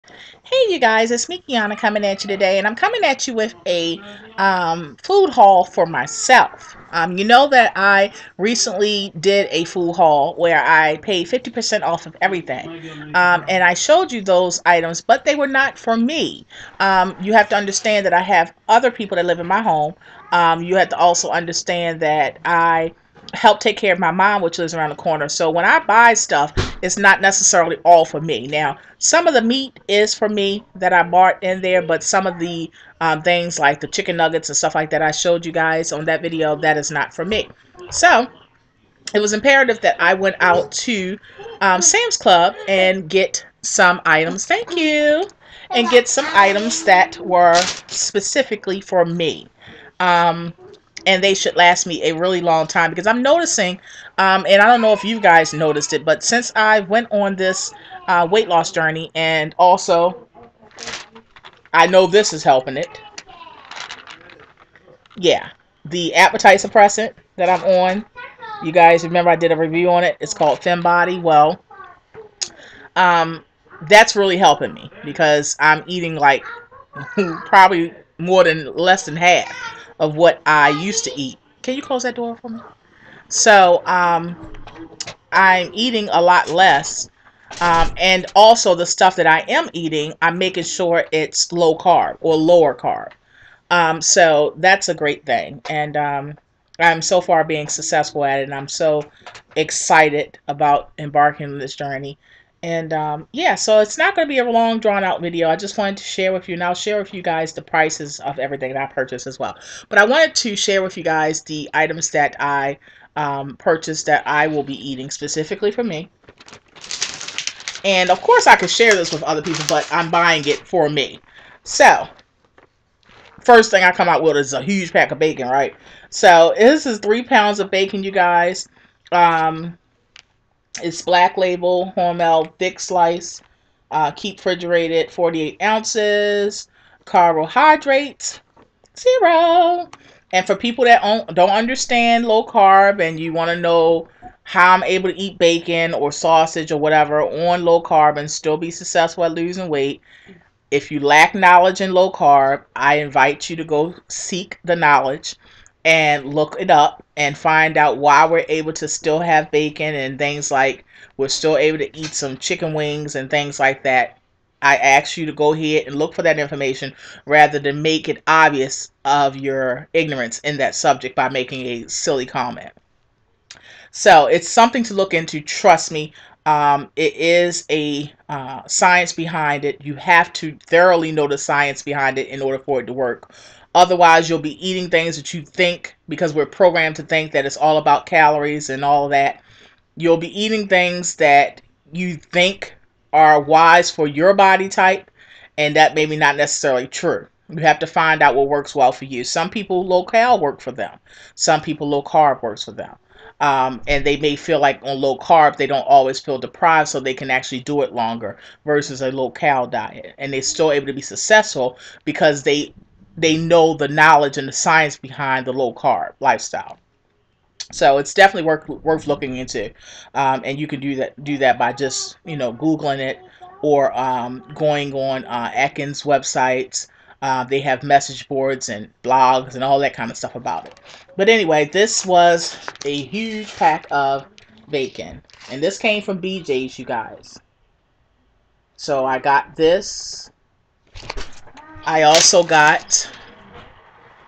Hey you guys, it's me Kianna coming at you today, and I'm coming at you with a food haul for myself. You know that I recently did a food haul where I paid 50% off of everything, and I showed you those items, but they were not for me. You have to understand that I have other people that live in my home. You have to also understand that I help take care of my mom, which lives around the corner. So when I buy stuff, it's not necessarily all for me. Now, some of the meat is for me that I bought in there, but some of the things like the chicken nuggets and stuff like that I showed you guys on that video, that is not for me. So it was imperative that I went out to Sam's Club and get some items. Thank you. And get some items that were specifically for me. Um, and they should last me a really long time because I'm noticing, and I don't know if you guys noticed it, but since I went on this weight loss journey, and also I know this is helping it. Yeah, the appetite suppressant that I'm on. You guys remember I did a review on it. It's called Fem Body. Well, um, that's really helping me because I'm eating like probably more than less than half of what I used to eat. Can you close that door for me? So, I'm eating a lot less. And also the stuff that I am eating, I'm making sure it's low carb or lower carb. So that's a great thing. And I'm so far being successful at it. And I'm so excited about embarking on this journey. And yeah, so it's not going to be a long, drawn out video. I just wanted to share with you, and I'll share with you guys the prices of everything that I purchased as well. But I wanted to share with you guys the items that I purchased that I will be eating specifically for me. And of course, I could share this with other people, but I'm buying it for me. So, first thing I come out with is a huge pack of bacon, right? So, this is 3 pounds of bacon, you guys. Um, it's Black Label, Hormel, thick slice. Keep refrigerated, 48 ounces. Carbohydrates, 0. And for people that don't understand low carb and you want to know how I'm able to eat bacon or sausage or whatever on low carb and still be successful at losing weight, if you lack knowledge in low carb, I invite you to go seek the knowledge and look it up and find out why we're able to still have bacon and things like we're still able to eat some chicken wings and things like that. I ask you to go ahead and look for that information rather than make it obvious of your ignorance in that subject by making a silly comment. So it's something to look into. Trust me. It is a science behind it. You have to thoroughly know the science behind it in order for it to work. Otherwise, you'll be eating things that you think, because we're programmed to think that it's all about calories and all of that. You'll be eating things that you think are wise for your body type, and that may be not necessarily true. You have to find out what works well for you. Some people low cal work for them. Some people low carb works for them. And they may feel like on low carb they don't always feel deprived, so they can actually do it longer versus a low cal diet, and they're still able to be successful because they know the knowledge and the science behind the low carb lifestyle. So it's definitely worth looking into, and you can do that by just googling it or going on Atkins websites. They have message boards and blogs and all that kind of stuff about it. But anyway, this was a huge pack of bacon, and this came from BJ's, you guys. So I got this. I also got.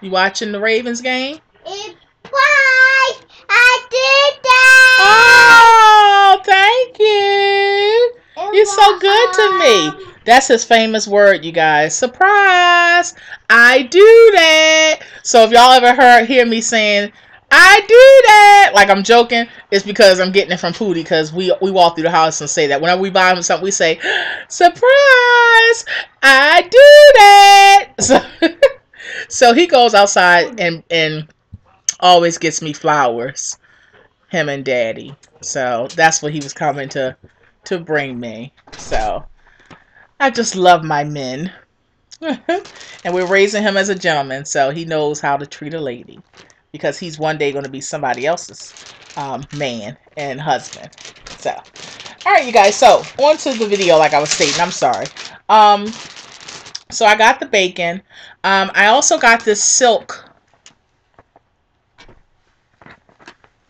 You watching the Ravens game? Why? I did that! Oh, thank you. You're so good to me. That's his famous word, you guys. Surprise. I do that. So if y'all ever hear me saying, I do that, like I'm joking, it's because I'm getting it from Pootie, because we walk through the house and say that. Whenever we buy him something, we say, surprise, I do that. So he goes outside and always gets me flowers, him and Daddy. So that's what he was coming to bring me. So I just love my men. And we're raising him as a gentleman, so he knows how to treat a lady, because he's one day going to be somebody else's man and husband. So, all right, you guys. So on to the video, like I was stating. I'm sorry. Um, so I got the bacon. I also got this silk.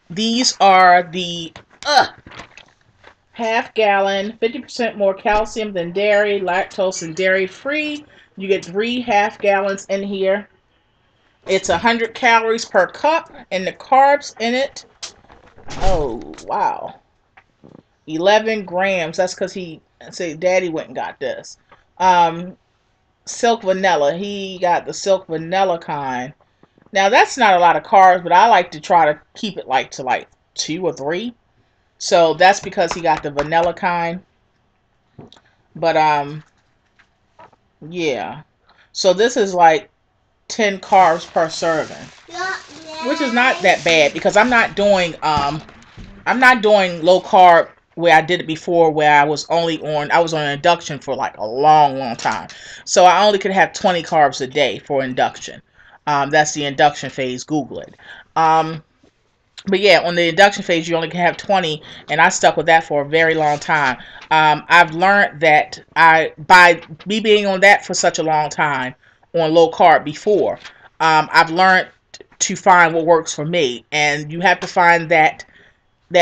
These are the half gallon, 50% more calcium than dairy, lactose and dairy free. You get 3 half gallons in here. It's 100 calories per cup, and the carbs in it, oh wow, 11 grams. That's because he say Daddy went and got this. Silk vanilla. He got the silk vanilla kind. Now that's not a lot of carbs, but I like to try to keep it like to like 2 or 3. So that's because he got the vanilla kind. But yeah. So this is like 10 carbs per serving, which is not that bad because I'm not doing low carb where I did it before, where I was on induction for like a long time. So I only could have 20 carbs a day for induction. That's the induction phase. Google it. But yeah, on the induction phase, you only can have 20, and I stuck with that for a very long time. I've learned that by me being on that for such a long time, on low carb before, I've learned to find what works for me, and you have to find that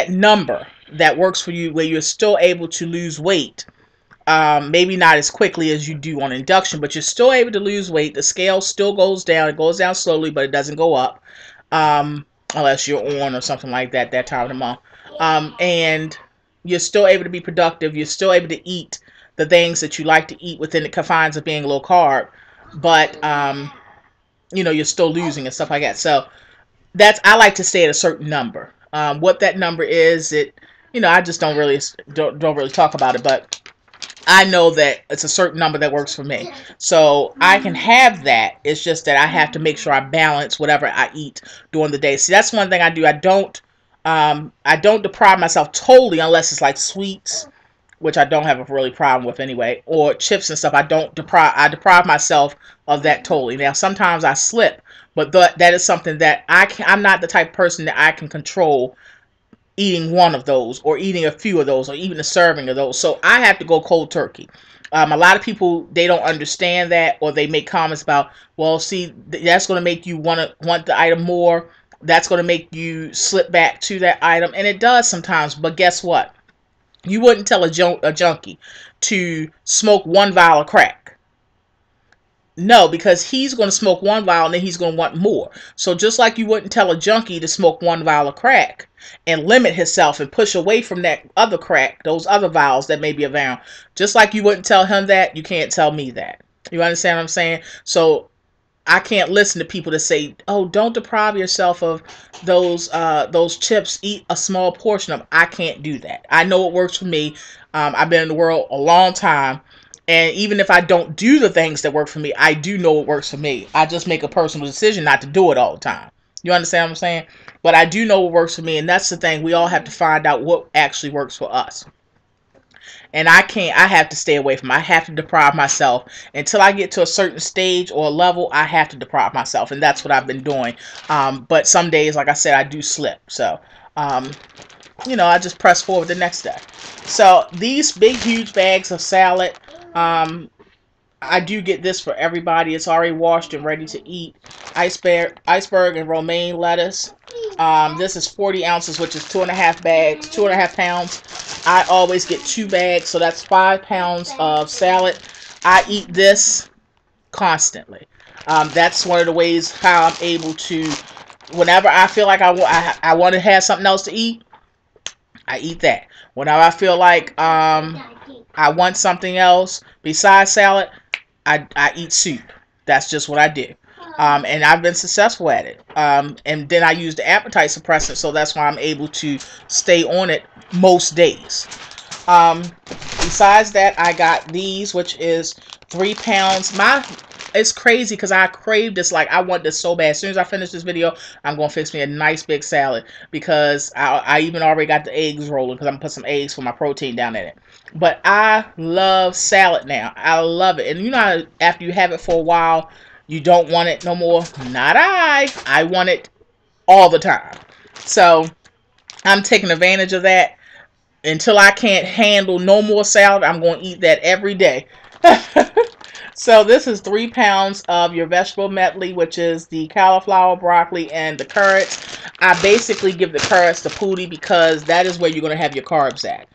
number that works for you, where you're still able to lose weight. Maybe not as quickly as you do on induction, but you're still able to lose weight. The scale still goes down. It goes down slowly, but it doesn't go up. Unless you're on or something like that time of the month. And you're still able to be productive. You're still able to eat the things that you like to eat within the confines of being low carb. But, you're still losing and stuff like that. So I like to stay at a certain number. What that number is, I just don't really talk about it, but I know that it's a certain number that works for me. So I can have that. It's just that I have to make sure I balance whatever I eat during the day. See, that's one thing I do. I don't deprive myself totally unless it's like sweets, which I don't have a really problem with anyway, or chips and stuff. I deprive myself of that totally. Now, sometimes I slip, but that is something that I'm not the type of person that I can control eating one of those or eating a few of those or even a serving of those. So I have to go cold turkey. A lot of people, they don't understand that, or they make comments about, well, see, that's going to make you want the item more. That's going to make you slip back to that item. And it does sometimes. But guess what? You wouldn't tell a junkie to smoke 1 vial of crack. No, because he's going to smoke 1 vial and then he's going to want more. So just like you wouldn't tell a junkie to smoke 1 vial of crack and limit himself and push away from that other crack, those other vials that may be around. Just like you wouldn't tell him that, you can't tell me that. You understand what I'm saying? So I can't listen to people that say, oh, don't deprive yourself of those chips. Eat a small portion of them. I can't do that. I know what works for me. I've been in the world a long time. And even if I don't do the things that work for me, I do know what works for me. I just make a personal decision not to do it all the time. You understand what I'm saying? But I do know what works for me. And that's the thing. We all have to find out what actually works for us. And I have to stay away from it. I have to deprive myself. Until I get to a certain stage or level, I have to deprive myself. And that's what I've been doing. But some days, like I said, I do slip. So, I just press forward the next day. So these big, huge bags of salad, I do get this for everybody. It's already washed and ready to eat. Iceberg and romaine lettuce. This is 40 ounces, which is 2.5 bags, 2.5 pounds. I always get 2 bags, so that's 5 pounds of salad. I eat this constantly. That's one of the ways how I'm able to, whenever I feel like I want to have something else to eat, I eat that. Whenever I feel like I want something else besides salad, I eat soup. That's just what I do. And I've been successful at it. And then I use the appetite suppressant, so that's why I'm able to stay on it most days. Besides that, I got these, which is 3 pounds. It's crazy because I craved this. Like, I want this so bad. As soon as I finish this video, I'm going to fix me a nice big salad, because I even already got the eggs rolling, because I'm going to put some eggs for my protein down in it. But I love salad now. I love it. And you know how after you have it for a while, you don't want it no more? Not I. I want it all the time. So I'm taking advantage of that. Until I can't handle no more salad, I'm going to eat that every day. So this is 3 pounds of your vegetable medley, which is the cauliflower, broccoli, and the carrots. I basically give the carrots to Pootie because that is where you're going to have your carbs at.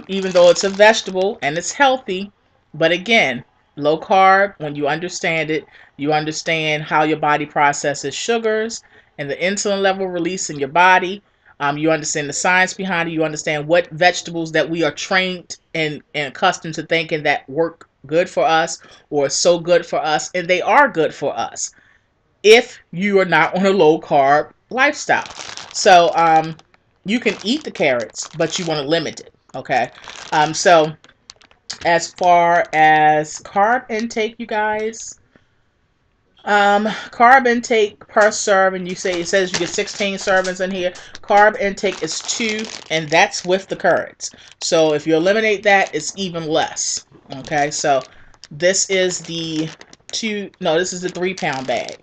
Even though it's a vegetable and it's healthy, but again, low carb, when you understand it, you understand how your body processes sugars and the insulin level release in your body. You understand the science behind it. You understand what vegetables that we are trained and accustomed to thinking that work good for us or so good for us, and they are good for us if you are not on a low carb lifestyle. So you can eat the carrots, but you want to limit it. Okay. So as far as carb intake, you guys, carb intake per serving, you say it says you get 16 servings in here. Carb intake is 2, and that's with the curds. So if you eliminate that, it's even less. Okay, so this is the this is the 3 pound bag.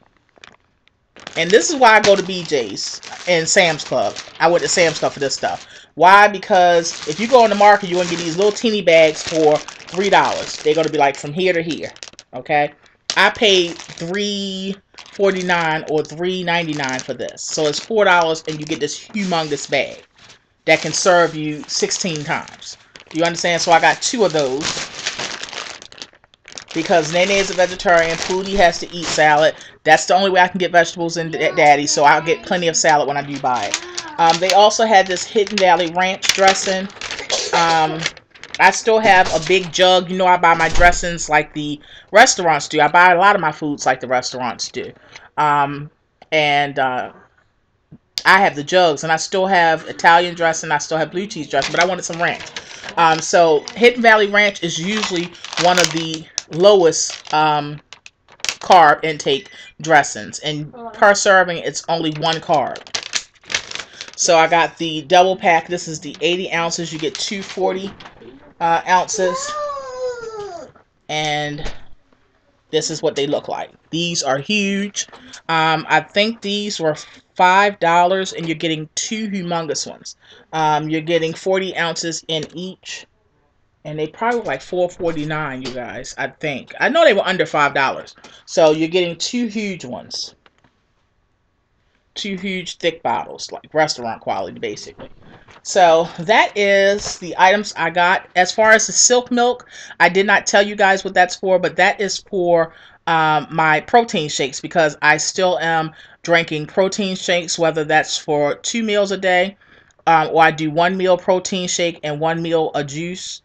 And this is why I go to BJ's and Sam's Club. I went to Sam's Club for this stuff. Why? Because if you go on the market, you're going to get these little teeny bags for $3. They're going to be like from here to here. Okay? I paid $3.49 or $3.99 for this. So it's $4 and you get this humongous bag that can serve you 16 times. You understand? So I got 2 of those. Because Nene is a vegetarian, Pootie has to eat salad. That's the only way I can get vegetables in Daddy, so I'll get plenty of salad when I do buy it. They also had this Hidden Valley Ranch dressing. I still have a big jug. You know, I buy my dressings like the restaurants do. I buy a lot of my foods like the restaurants do. And I have the jugs, and I still have Italian dressing. I still have blue cheese dressing, but I wanted some ranch. So Hidden Valley Ranch is usually one of the lowest carb intake dressings, and per serving it's only 1 carb. So I got the double pack. This is the 80 ounces. You get 240 ounces, and this is what they look like. These are huge. I think these were $5, and you're getting 2 humongous ones. You're getting 40 ounces in each. And they probably were like $4.49, you guys, I think. I know they were under $5. So you're getting 2 huge ones. 2 huge thick bottles, like restaurant quality, basically. So that is the items I got. As far as the silk milk, I did not tell you guys what that's for, but that is for my protein shakes, because I still am drinking protein shakes, whether that's for 2 meals a day, or I do 1 meal protein shake and 1 meal a juice.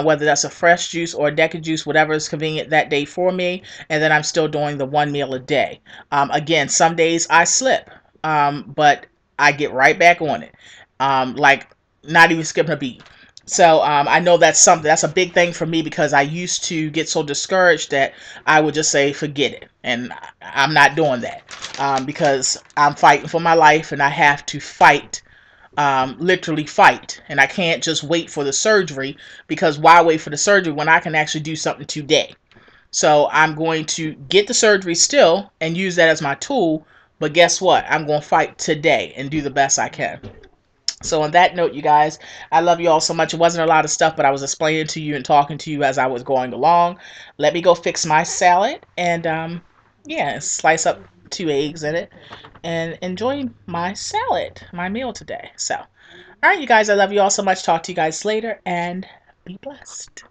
Whether that's a fresh juice or a deca juice, whatever is convenient that day for me. And then I'm still doing the 1 meal a day. Again, some days I slip, but I get right back on it. Like not even skipping a beat. So I know that's a big thing for me, because I used to get so discouraged that I would just say, forget it. And I'm not doing that, because I'm fighting for my life, and I have to fight. Literally fight, and I can't just wait for the surgery, because why wait for the surgery when I can actually do something today? So I'm going to get the surgery still and use that as my tool, but guess what? I'm going to fight today and do the best I can. So on that note, you guys, I love you all so much. It wasn't a lot of stuff, but I was explaining to you and talking to you as I was going along. Let me go fix my salad, and yeah, slice up 2 eggs in it and enjoy my salad, my meal today. So, all right, you guys, I love you all so much. Talk to you guys later, and be blessed.